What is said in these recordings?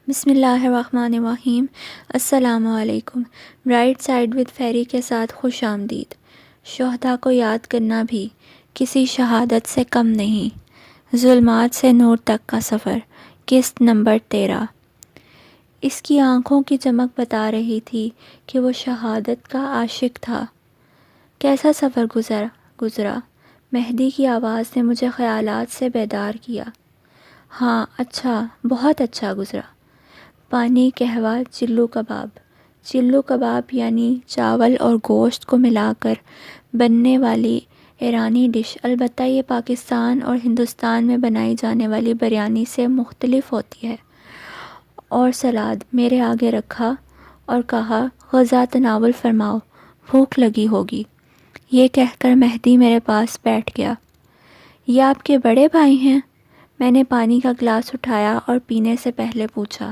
بسم اللہ الرحمن الرحیم۔ السلام علیکم۔ برائٹ سائڈ ود فیری کے ساتھ خوش آمدید۔ شہداء کو یاد کرنا بھی کسی شہادت سے کم نہیں۔ ظلمات سے نور تک کا سفر، قسط نمبر 13۔ اس کی آنکھوں کی چمک بتا رہی تھی کہ وہ شہادت کا عاشق تھا۔ کیسا سفر گزرا؟ مہدی کی آواز نے مجھے خیالات سے بیدار کیا۔ ہاں، اچھا، بہت اچھا گزرا۔ پانی، قہوہ، چلو کباب یعنی چاول اور گوشت کو ملا کر بننے والی ایرانی ڈش، البتہ یہ پاکستان اور ہندوستان میں بنائی جانے والی بریانی سے مختلف ہوتی ہے۔ اور سلاد میرے آگے رکھا اور کہا، غذا تناول فرماؤ، بھوک لگی ہوگی۔ یہ کہہ کر مہدی میرے پاس بیٹھ گیا۔ یہ آپ کے بڑے بھائی ہیں؟ میں نے پانی کا گلاس اٹھایا اور پینے سے پہلے پوچھا۔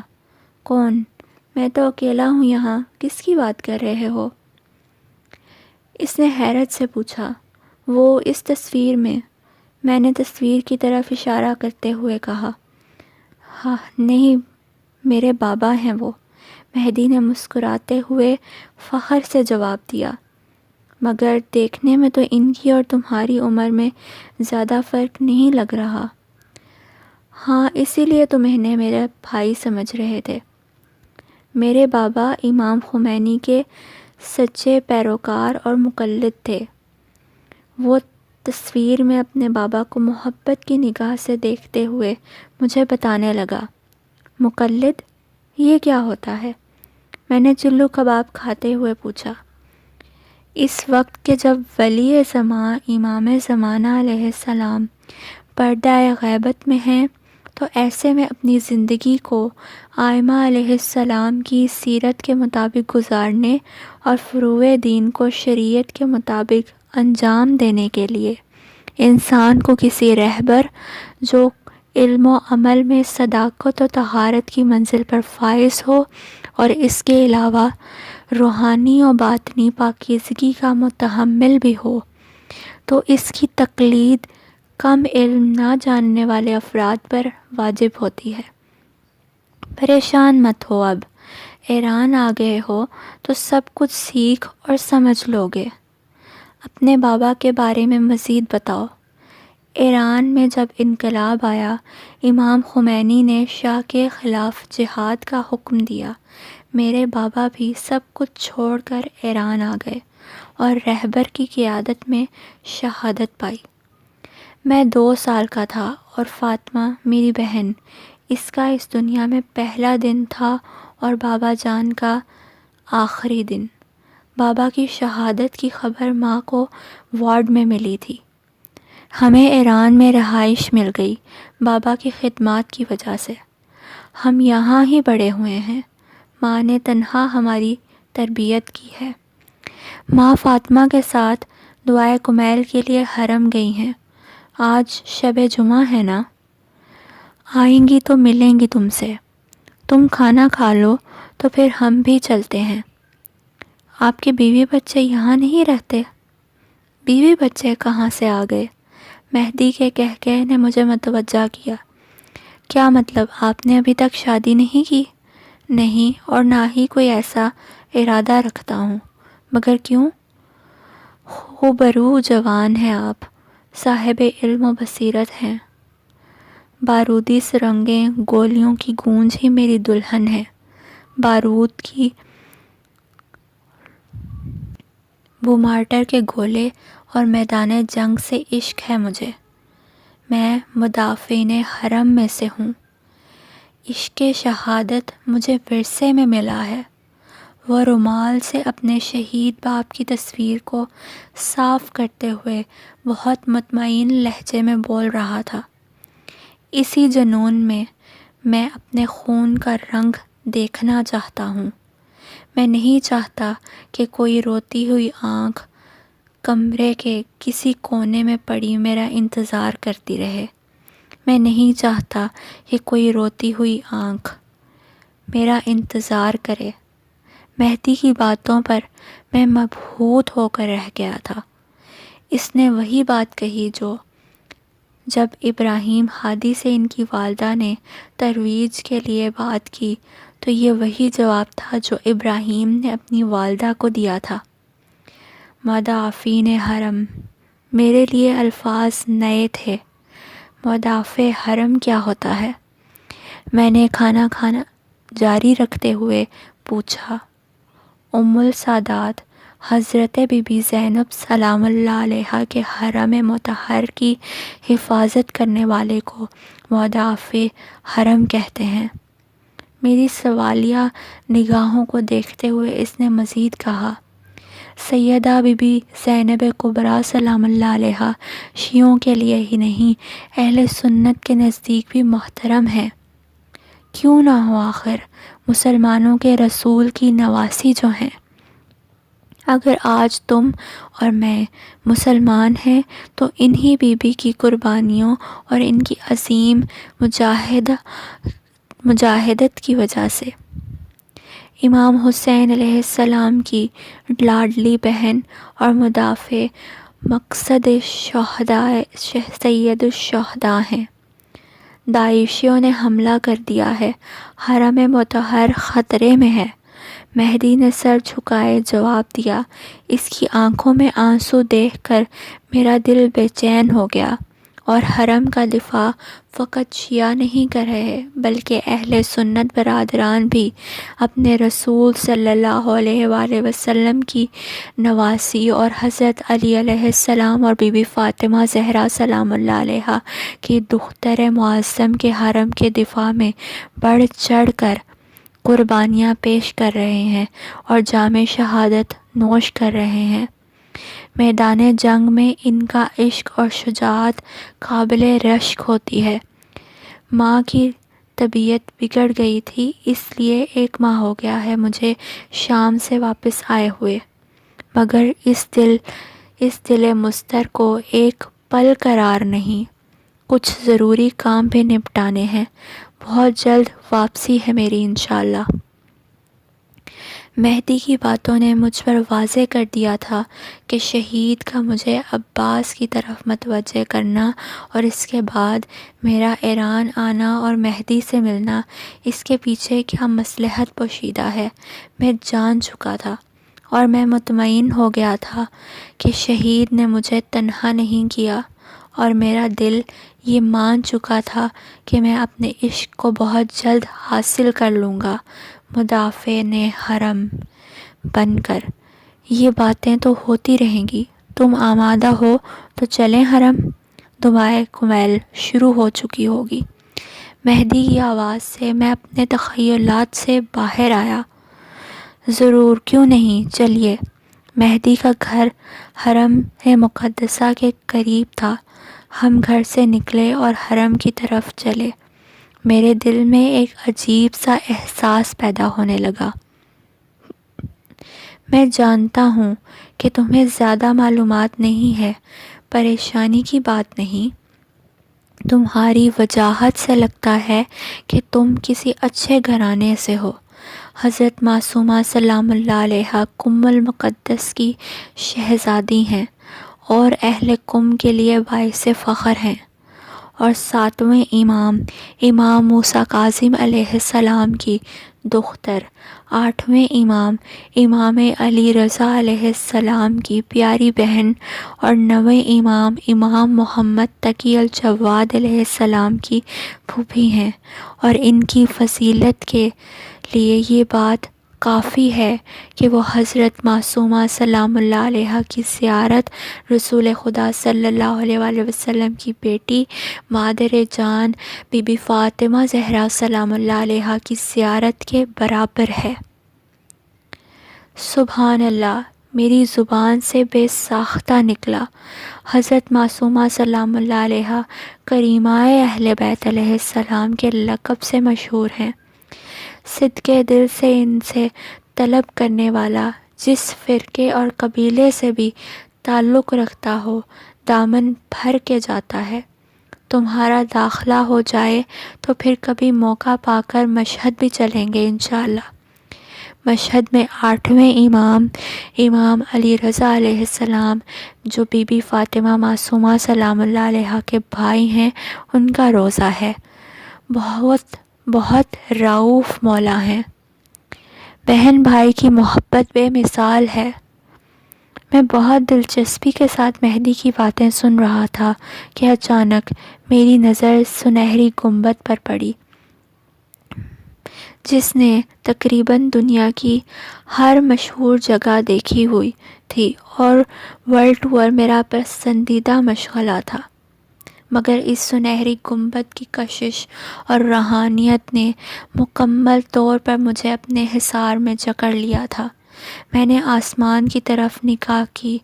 کون؟ میں تو اکیلا ہوں یہاں، کس کی بات کر رہے ہو؟ اس نے حیرت سے پوچھا۔ وہ اس تصویر میں نے تصویر کی طرف اشارہ کرتے ہوئے کہا۔ ہاں، نہیں، میرے بابا ہیں وہ، مہدی نے مسکراتے ہوئے فخر سے جواب دیا۔ مگر دیکھنے میں تو ان کی اور تمہاری عمر میں زیادہ فرق نہیں لگ رہا۔ ہاں، اسی لیے تم انہیں میرے بھائی سمجھ رہے تھے۔ میرے بابا امام خمینی کے سچے پیروکار اور مقلد تھے۔ وہ تصویر میں اپنے بابا کو محبت کی نگاہ سے دیکھتے ہوئے مجھے بتانے لگا۔ مقلد؟ یہ کیا ہوتا ہے؟ میں نے چلو کباب کھاتے ہوئے پوچھا۔ اس وقت کہ جب ولی زماں امام زمانہ علیہ السلام پردہ غیبت میں ہیں، تو ایسے میں اپنی زندگی کو آئمہ علیہ السلام کی سیرت کے مطابق گزارنے اور فروع دین کو شریعت کے مطابق انجام دینے کے لیے انسان کو کسی رہبر جو علم و عمل میں صداقت و طہارت کی منزل پر فائز ہو اور اس کے علاوہ روحانی و باطنی پاکیزگی کا متحمل بھی ہو، تو اس کی تقلید کم علم نہ جاننے والے افراد پر واجب ہوتی ہے۔ پریشان مت ہو، اب ایران آ گئے ہو تو سب کچھ سیکھ اور سمجھ لوگے۔ اپنے بابا کے بارے میں مزید بتاؤ۔ ایران میں جب انقلاب آیا، امام خمینی نے شاہ کے خلاف جہاد کا حکم دیا۔ میرے بابا بھی سب کچھ چھوڑ کر ایران آ گئے اور رہبر کی قیادت میں شہادت پائی۔ میں 2 سال کا تھا اور فاطمہ میری بہن، اس کا اس دنیا میں پہلا دن تھا اور بابا جان کا آخری دن۔ بابا کی شہادت کی خبر ماں کو وارڈ میں ملی تھی۔ ہمیں ایران میں رہائش مل گئی بابا کی خدمات کی وجہ سے۔ ہم یہاں ہی بڑے ہوئے ہیں۔ ماں نے تنہا ہماری تربیت کی ہے۔ ماں فاطمہ کے ساتھ دعائے کمیل کے لیے حرم گئی ہیں۔ آج شب جمعہ ہے نا؟ آئیں گی تو ملیں گی تم سے۔ تم کھانا کھا لو تو پھر ہم بھی چلتے ہیں۔ آپ کے بیوی بچے یہاں نہیں رہتے؟ بیوی بچے کہاں سے آ گئے؟ مہدی کے کہکہے نے مجھے متوجہ کیا۔ کیا مطلب، آپ نے ابھی تک شادی نہیں کی؟ نہیں، اور نہ ہی کوئی ایسا ارادہ رکھتا ہوں۔ مگر کیوں؟ خوبرو جوان ہیں آپ، صاحب علم و بصیرت ہیں۔ بارودی سرنگیں، گولیوں کی گونج ہی میری دلہن ہے۔ بارود کی بومارٹر کے گولے اور میدان جنگ سے عشق ہے مجھے۔ میں مدافعین حرم میں سے ہوں۔ عشق شہادت مجھے ورثے میں ملا ہے۔ وہ رومال سے اپنے شہید باپ کی تصویر کو صاف کرتے ہوئے بہت مطمئن لہجے میں بول رہا تھا۔ اسی جنون میں میں اپنے خون کا رنگ دیکھنا چاہتا ہوں۔ میں نہیں چاہتا کہ کوئی روتی ہوئی آنکھ کمرے کے کسی کونے میں پڑی میرا انتظار کرتی رہے۔ میں نہیں چاہتا کہ کوئی روتی ہوئی آنکھ میرا انتظار کرے۔ مہدی کی باتوں پر میں مبہوت ہو کر رہ گیا تھا۔ اس نے وہی بات کہی جو جب ابراہیم ہادی سے ان کی والدہ نے ترویج کے لیے بات کی تو یہ وہی جواب تھا جو ابراہیم نے اپنی والدہ کو دیا تھا۔ مدافعین حرم، میرے لیے الفاظ نئے تھے۔ مدافع حرم کیا ہوتا ہے؟ میں نے کھانا کھانا جاری رکھتے ہوئے پوچھا۔ ام السادات حضرت بی بی زینب سلام اللہ علیہا کے حرم مطہر کی حفاظت کرنے والے کو مدافع حرم کہتے ہیں۔ میری سوالیہ نگاہوں کو دیکھتے ہوئے اس نے مزید کہا، سیدہ بی بی زینب کبریٰ سلام اللہ علیہا شیعوں کے لیے ہی نہیں اہل سنت کے نزدیک بھی محترم ہے۔ کیوں نہ ہو، آخر مسلمانوں کے رسول کی نواسی جو ہیں۔ اگر آج تم اور میں مسلمان ہیں تو انہی بی بی کی قربانیوں اور ان کی عظیم مجاہدت کی وجہ سے۔ امام حسین علیہ السلام کی لاڈلی بہن اور مدافع مقصد سید الشہداء ہیں۔ داعشیوں نے حملہ کر دیا ہے، حرم مطہر خطرے میں ہے۔ مہدی نے سر جھکائے جواب دیا، اس کی آنکھوں میں آنسو دیکھ کر میرا دل بے چین ہو گیا، اور حرم کا دفاع فقط شیعہ نہیں کر رہے بلکہ اہل سنت برادران بھی اپنے رسول صلی اللہ علیہ وآلہ وسلم کی نواسی اور حضرت علی علیہ السلام اور بی بی فاطمہ زہرا سلام اللہ علیہا کی دختر معظم کے حرم کے دفاع میں بڑھ چڑھ کر قربانیاں پیش کر رہے ہیں اور جام شہادت نوش کر رہے ہیں۔ میدان جنگ میں ان کا عشق اور شجاعت قابل رشک ہوتی ہے۔ ماں کی طبیعت بگڑ گئی تھی، اس لیے 1 ماہ ہو گیا ہے مجھے شام سے واپس آئے ہوئے، مگر اس دل مضطر کو ایک پل قرار نہیں۔ کچھ ضروری کام بھی نپٹانے ہیں، بہت جلد واپسی ہے میری انشاءاللہ۔ مہدی کی باتوں نے مجھ پر واضح کر دیا تھا کہ شہید کا مجھے عباس کی طرف متوجہ کرنا اور اس کے بعد میرا ایران آنا اور مہدی سے ملنا، اس کے پیچھے کیا مصلحت پوشیدہ ہے، میں جان چکا تھا، اور میں مطمئن ہو گیا تھا کہ شہید نے مجھے تنہا نہیں کیا، اور میرا دل یہ مان چکا تھا کہ میں اپنے عشق کو بہت جلد حاصل کر لوں گا مدافع نے حرم بن کر۔ یہ باتیں تو ہوتی رہیں گی، تم آمادہ ہو تو چلیں حرم؟ دعائے کمیل شروع ہو چکی ہوگی۔ مہدی کی آواز سے میں اپنے تخیلات سے باہر آیا۔ ضرور، کیوں نہیں، چلیے۔ مہدی کا گھر حرم مقدسہ کے قریب تھا۔ ہم گھر سے نکلے اور حرم کی طرف چلے۔ میرے دل میں ایک عجیب سا احساس پیدا ہونے لگا۔ میں جانتا ہوں کہ تمہیں زیادہ معلومات نہیں ہے، پریشانی کی بات نہیں۔ تمہاری وجاہت سے لگتا ہے کہ تم کسی اچھے گھرانے سے ہو۔ حضرت معصومہ سلام اللہ علیہا قم المقدس کی شہزادی ہیں اور اہل قم کے لیے باعث فخر ہیں، اور 7ویں امام موسیٰ کاظم علیہ السلام کی دختر، 8ویں امام علی رضا علیہ السلام کی پیاری بہن، اور 9ویں امام محمد تقی الجواد علیہ السلام کی پھوپھی ہیں، اور ان کی فضیلت کے لیے یہ بات کافی ہے کہ وہ حضرت معصومہ سلام اللہ علیہا کی زیارت رسول خدا صلی اللہ علیہ وآلہ وسلم کی بیٹی مادر جان بی بی فاطمہ زہرا سلام اللہ علیہا کی زیارت کے برابر ہے۔ سبحان اللہ، میری زبان سے بے ساختہ نکلا۔ حضرت معصومہ سلام اللہ علیہا کریمہ اہل بیت علیہ السلام کے لقب سے مشہور ہیں۔ صدقے دل سے ان سے طلب کرنے والا جس فرقے اور قبیلے سے بھی تعلق رکھتا ہو، دامن بھر کے جاتا ہے۔ تمہارا داخلہ ہو جائے تو پھر کبھی موقع پا کر مشہد بھی چلیں گے انشاءاللہ۔ مشہد میں 8ویں امام علی رضا علیہ السلام جو بی بی فاطمہ معصومہ سلام اللہ علیہا کے بھائی ہیں، ان کا روزہ ہے۔ بہت بہت رؤوف مولا ہیں۔ بہن بھائی کی محبت بے مثال ہے۔ میں بہت دلچسپی کے ساتھ مہدی کی باتیں سن رہا تھا کہ اچانک میری نظر سنہری گنبد پر پڑی، جس نے تقریباً دنیا کی ہر مشہور جگہ دیکھی ہوئی تھی اور ورلڈ ٹور میرا پسندیدہ مشغلہ تھا، مگر اس سنہری گنبد کی کشش اور روحانیت نے مکمل طور پر مجھے اپنے حصار میں جکڑ لیا تھا۔ میں نے آسمان کی طرف نگاہ کی،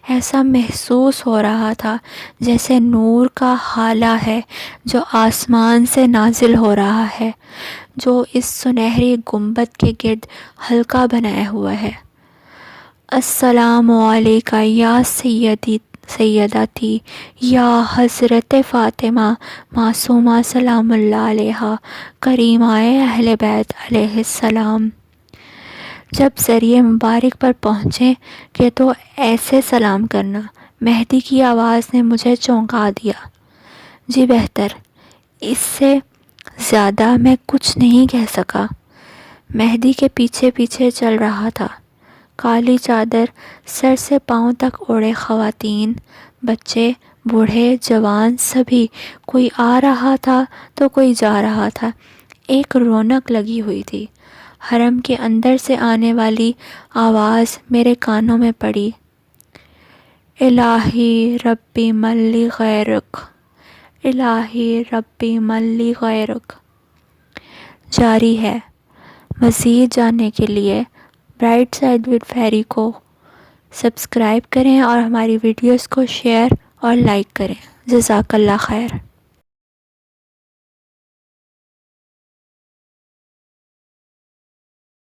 ایسا محسوس ہو رہا تھا جیسے نور کا ہالہ ہے جو آسمان سے نازل ہو رہا ہے، جو اس سنہری گنبد کے گرد حلقہ بنائے ہوا ہے۔ السلام علیکہ یا سیدتی یا حضرت فاطمہ معصومہ سلام اللہ علیہا کریمہ اہل بیت علیہ السلام۔ جب ذریعہ مبارک پر پہنچیں کہ تو ایسے سلام کرنا۔ مہدی کی آواز نے مجھے چونکا دیا۔ جی بہتر، اس سے زیادہ میں کچھ نہیں کہہ سکا۔ مہدی کے پیچھے پیچھے چل رہا تھا، کالی چادر سر سے پاؤں تک اوڑھے خواتین، بچے، بوڑھے، جوان، سبھی، کوئی آ رہا تھا تو کوئی جا رہا تھا۔ ایک رونق لگی ہوئی تھی۔ حرم کے اندر سے آنے والی آواز میرے کانوں میں پڑی، الہی ربی من لی غیرک، الہی ربی من لی غیرک۔ جاری ہے۔ مزید جاننے کے لیے برائٹ سائڈ ود فیری کو سبسکرائب کریں اور ہماری ویڈیوز کو شیئر اور لائک کریں۔ جزاک اللہ خیر۔